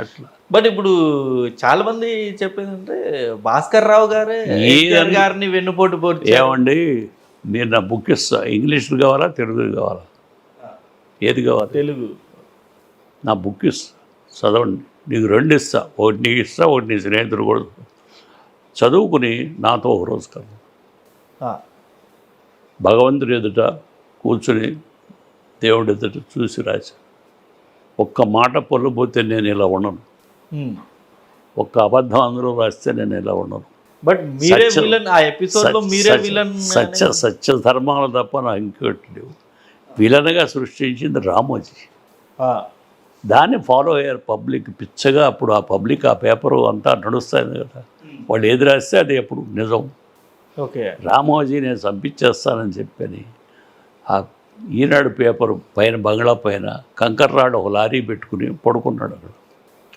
అట్లా. బట్ ఇప్పుడు చాలా మంది చెప్పేదంటే భాస్కర్ రావు గారే ఎన్టీఆర్ గారిని వెన్నుపోటు పోటీ. ఏమండి, మీరు నా బుక్ ఇస్తా, ఇంగ్లీష్లో కావాలా తెలుగులో కావాలా, ఏది కావాలి? తెలుగు. నా బుక్ ఇస్తా, చదవండి. నీకు రెండు ఇస్తా, ఒకటి నీకు ఇస్తా, ఒకటి నీ స్నేహితుడు కూడా చదువుకుని నాతో ఒక రోజు కాదు భగవంతుడి ఎదుట కూర్చుని దేవుడి ఎదుట చూసి రాశా. ఒక్క మాట పొల్లబోతే నేను ఇలా ఉండను, ఒక్క అబద్ధం అందులో రాస్తే నేను ఇలా ఉండను. బట్ మీరే విలన్, ఆ ఎపిసోడ్లో మీరే విలన్. సత్య ధర్మాలు తప్ప నాకు ఇంకోటి లేవు. విలన్గా సృష్టించింది రామోజీ. దాన్ని ఫాలో అయ్యారు పబ్లిక్ పిచ్చగా. అప్పుడు ఆ పబ్లిక్ ఆ పేపరు అంతా నడుస్తుంది కదా, వాళ్ళు ఏది రాస్తే అది ఎప్పుడు నిజం. ఓకే, రామోజీ నేను చంపించేస్తానని చెప్పని ఆ ఈనాడు పేపరు పైన బంగ్లా పైన కంకర్రాడు ఒక లారీ పెట్టుకుని పడుకున్నాడు అక్కడ.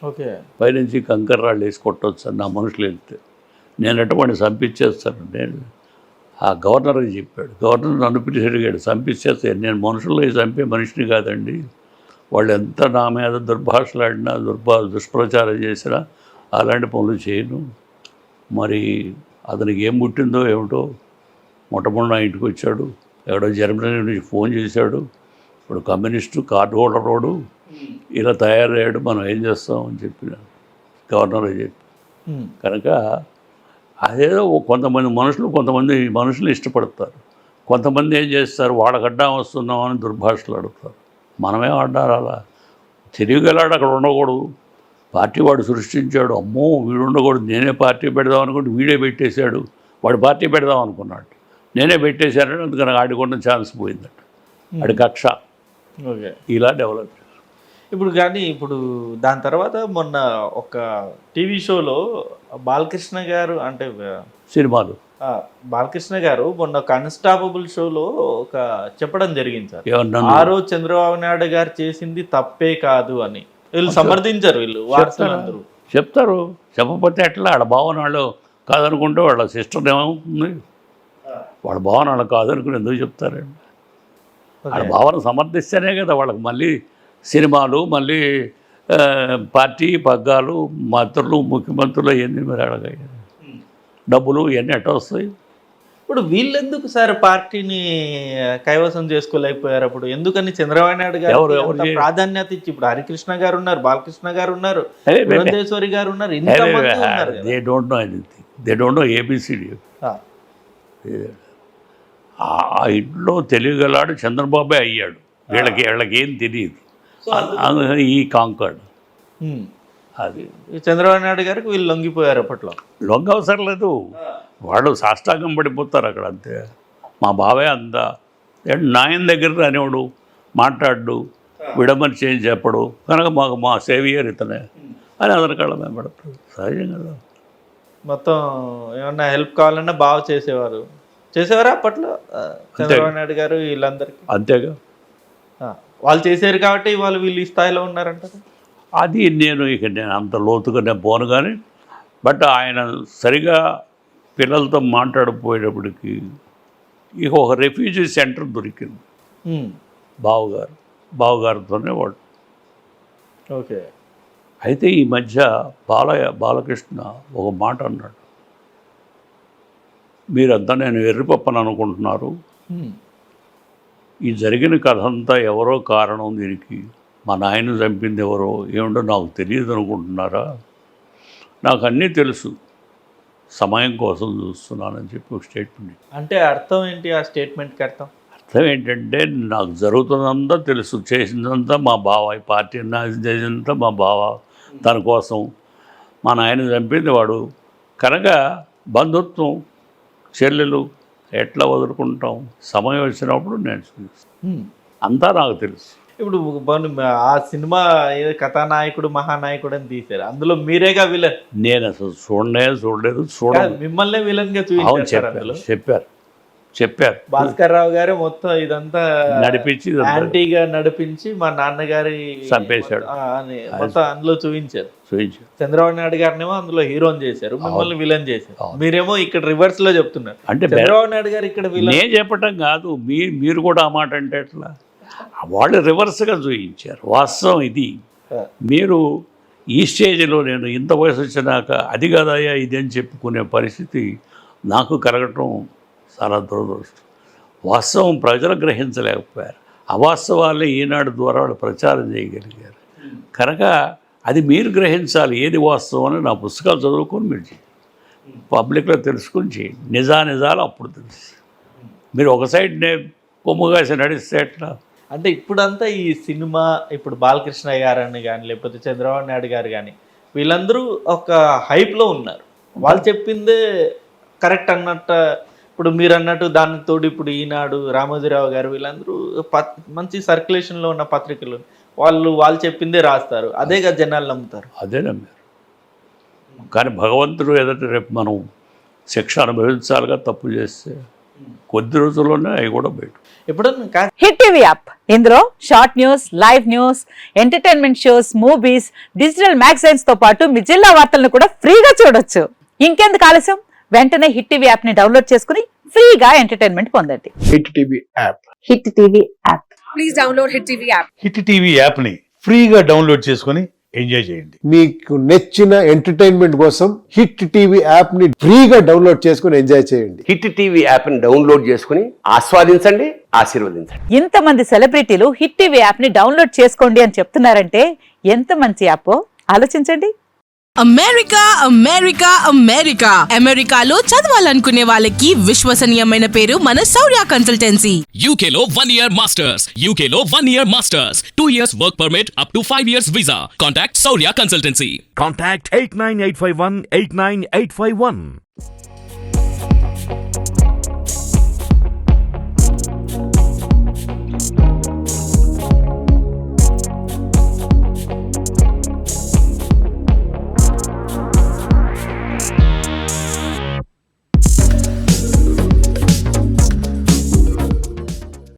ఓకే, పైనుంచి కంకర్రాళ్ళు వేసి కొట్టవచ్చు నా మనుషులు వెళ్తే. నేను ఎటువంటి చంపించేస్తాను. నేను ఆ గవర్నర్కి చెప్పాడు. గవర్నర్ నన్ను పిలిచి అడిగాడు, చంపించేస్తాను. నేను మనుషుల్లో చంపే మనిషిని కాదండి, వాళ్ళు ఎంత నా మీద దుర్భాషలాడినా దుష్ప్రచారం చేసినా అలాంటి పనులు చేయను. మరి అతనికి ఏం పుట్టిందో ఏమిటో, మొట్టమొదటి నా ఇంటికి వచ్చాడు, ఎవడో జర్మనీ నుంచి ఫోన్ చేశాడు, ఇప్పుడు కమ్యూనిస్టు కార్డు హోల్డరోడు ఇలా తయారయ్యాడు, మనం ఏం చేస్తాం అని చెప్పిన గవర్నర్ చెప్పి. కనుక అదేదో కొంతమంది మనుషులు ఇష్టపడతారు, కొంతమంది ఏం చేస్తారు, వాళ్ళకి అడ్డం వస్తున్నామని దుర్భాషలు అడుగుతారు. మనమే ఆడాలి అలా. తెలివిగలాడు అక్కడ ఉండకూడదు, పార్టీ వాడు సృష్టించాడు, అమ్మో వీడు ఉండకూడదు, నేనే పార్టీ పెడదాం అనుకుంటే వీడే పెట్టేశాడు, వాడు పార్టీ పెడదాం అనుకున్నాడు, నేనే పెట్టేశానంటే అందుకని ఆడుకున్న ఛాన్స్ పోయిందట, ఆడి కక్ష. ఓకే, ఇలా డెవలప్. ఇప్పుడు దాని తర్వాత మొన్న ఒక టీవీ షోలో బాలకృష్ణ గారు, అంటే సినిమాలు బాలకృష్ణ గారు మొన్న అన్స్టాపబుల్ షోలో ఒక చెప్పడం జరిగింది సార్, ఏమన్నా ఆ రోజు చంద్రబాబు నాయుడు గారు చేసింది తప్పే కాదు అని. వీళ్ళు సమర్థించారు, వీళ్ళు వార్తలందరూ చెప్తారు. చెప్పకపోతే ఎట్లా? వాళ్ళ భావన వాళ్ళు కాదనుకుంటే వాళ్ళ సిస్టర్ ఏమవుతుంది? వాళ్ళ భావన వాళ్ళు కాదనుకుని ఎందుకు చెప్తారండి? వాళ్ళ భావన సమర్థిస్తేనే కదా వాళ్ళకి మళ్ళీ సినిమాలు, మళ్ళీ పార్టీ పగ్గాలు, మంత్రులు, ముఖ్యమంత్రులు ఇవన్నీ మరి అడగాయి, డబ్బులు ఇవన్నీ ఎట్ట వస్తాయి? ఇప్పుడు వీళ్ళెందుకు సార్ పార్టీని కైవసం చేసుకోలేకపోయారు? అప్పుడు ఎందుకని చంద్రబాబు నాయుడు గారు ప్రాధాన్యత ఇచ్చి, ఇప్పుడు హరికృష్ణ గారు ఉన్నారు, బాలకృష్ణ గారు ఉన్నారు, పురంధేశ్వరి గారు ఉన్నారు, ఇంతమంది ఉన్నారు. They don't know anything, they don't know ABCD. ఆ ఇంట్లో తెలియగలాడు చంద్రబాబే అయ్యాడు, వీళ్ళకి ఏం తెలియదు, అందుకని ఈ కాంకాడు. అది చంద్రబాబు నాయుడు గారికి వీళ్ళు లొంగిపోయారు. అప్పట్లో లొంగ అవసరం లేదు, వాళ్ళు సాష్టాంగం పడిపోతారు అక్కడ అంతే. మా బావే అంతా నాయన దగ్గర అనేవాడు, మాట్లాడు, విడమని చేంజ్ చెప్పడు, కనుక మా సేవియర్ ఇతనే అని అతని కళ్ళ మేము పడతాడు. సహజం కదా. మొత్తం ఏమన్నా హెల్ప్ కావాలన్నా బాగా చేసేవారా అప్పట్లో చంద్రబాబు నాయుడు గారు వీళ్ళందరికీ? అంతేగా, వాళ్ళు చేశారు కాబట్టి వీళ్ళు ఈ స్థాయిలో ఉన్నారంటారు. అది నేను అంత లోతుగా నేను పోను కానీ, బట్ ఆయన సరిగా పిల్లలతో మాట్లాడకపోయేటప్పటికి ఇక ఒక రెఫ్యూజీ సెంటర్ దొరికింది బావగారితోనే వాడు. ఓకే, అయితే ఈ మధ్య బాలకృష్ణ ఒక మాట అన్నాడు, మీరంతా నేను ఎర్రిపప్పని అనుకుంటున్నారు, ఈ జరిగిన కథ అంతా ఎవరో కారణం, దీనికి మా నాయన చంపింది ఎవరో ఏమిటో నాకు తెలియదు అనుకుంటున్నారా? నాకు అన్నీ తెలుసు, సమయం కోసం చూస్తున్నానని చెప్పి ఒక స్టేట్మెంట్. అంటే అర్థం ఏంటి ఆ స్టేట్మెంట్కి? అర్థం ఏంటంటే నాకు జరుగుతుందంతా తెలుసు, చేసిందంతా మా బావ, ఈ పార్టీ చేసిందంతా మా బావ, తన కోసం మా నాయన చంపింది వాడు, కనుక బంధుత్వం చెల్లెలు ఎట్లా వదులుకుంటాం, సమయం వచ్చినప్పుడు నేను చూస్తాను, అంతా నాకు తెలుసు. ఇప్పుడు ఆ సినిమా కథానాయకుడు మహానాయకుడు అని తీశారు, అందులో మీరేగా విలన్. నేను అసలు చూడలేదు, మిమ్మల్ని విలన్ గా చెప్పారు భాస్కర్ రావు గారు మొత్తం ఇదంతా యాంటీగా నడిపించి మా నాన్నగారి చంపేశాడు మొత్తం అందులో చూపించారు. చంద్రబాబు నాయుడు గారినేమో అందులో హీరోని చేశారు, మిమ్మల్ని విలన్ చేశారు. మీరేమో ఇక్కడ రివర్స్ లో చెప్తున్నారు. అంటే చంద్రబాబు నాయుడు గారు ఇక్కడ విలన్. నేను చెప్పటం కాదు, మీరు కూడా ఆ మాట అంటే ఎట్లా? వాళ్ళు రివర్స్గా చూపించారు. వాస్తవం ఇది. మీరు ఈ స్టేజ్లో నేను ఇంత వయసు వచ్చినాక అది కాదయ్యా ఇది అని చెప్పుకునే పరిస్థితి నాకు కలగటం చాలా దురదృష్టం. వాస్తవం ప్రజలు గ్రహించలేకపోయారు, అవాస్తవాలే ఈనాడు ద్వారా వాళ్ళు ప్రచారం చేయగలిగారు. కనుక అది మీరు గ్రహించాలి, ఏది వాస్తవం అని నా పుస్తకాలు చదువుకొని మీరు చేయండి, పబ్లిక్లో తెలుసుకొని చేయండి. నిజాలు అప్పుడు తెలుసు. మీరు ఒక సైడ్నే కొమ్ముగాసి నడిస్తే ఎట్లా? అంటే ఇప్పుడంతా ఈ సినిమా ఇప్పుడు బాలకృష్ణ గారని కానీ లేకపోతే చంద్రబాబు నాయుడు గారు కానీ వీళ్ళందరూ ఒక హైప్లో ఉన్నారు. వాళ్ళు చెప్పిందే కరెక్ట్ అన్నట్టు. ఇప్పుడు మీరు అన్నట్టు దానికి తోడు ఇప్పుడు ఈనాడు, రామోజీరావు గారు వీళ్ళందరూ మంచి సర్క్యులేషన్లో ఉన్న పత్రికలు వాళ్ళు చెప్పిందే రాస్తారు, అదేగా జనాలు నమ్ముతారు. అదే నమ్మారు. కానీ భగవంతుడు ఎదుట రేపు మనం శిక్ష అనుభవించాలిగా, తప్పు చేస్తే కొద్ది రోజుల్లోనే అవి కూడా బయట. ఎప్పుడన్నా హిట్ టీవీ యాప్, ఇందులో short news, live news, entertainment shows, movies, digital magazines తో పాటు మీ జిల్లా వార్తలను కూడా ఫ్రీగా చూడొచ్చు. ఇంకెందుకు ఆలస్యం, వెంటనే హిట్ టీవీ యాప్ ని డౌన్లోడ్ చేసుకుని ఫ్రీగా ఎంటర్టైన్మెంట్ పొందండి. Hit TV app. Hit TV app. Please download hit TV app. Hit TV యాప్ని ఫ్రీగా డౌన్లోడ్ చేసుకొని ఎంజాయ్ చేయండి. మీకు నచ్చిన ఎంటర్టైన్మెంట్ కోసం హిట్ టీవీ యాప్ ని ఫ్రీగా డౌన్లోడ్ చేసుకుని ఎంజాయ్ చేయండి. హిట్ టీవీ యాప్ని డౌన్లోడ్ చేసుకుని ఆస్వాదించండి, ఆశీర్వదించండి. ఇంతమంది సెలబ్రిటీలు హిట్ టీవీ యాప్ ని డౌన్లోడ్ చేసుకోండి అని చెప్తున్నారంటే ఎంత మంచి యాప్ ఆలోచించండి. అమెరికా అమెరికా అమెరికా అమెరికాలో చదవాలనుకునే వాళ్ళకి విశ్వసనీయమైన పేరు మన శౌర్య కన్సల్టెన్సీ. UK లో 1 year masters, UK లో 1 year masters, 2 years work permit up to 5 years visa. Contact Saurya Consultancy. Contact 89851 89851.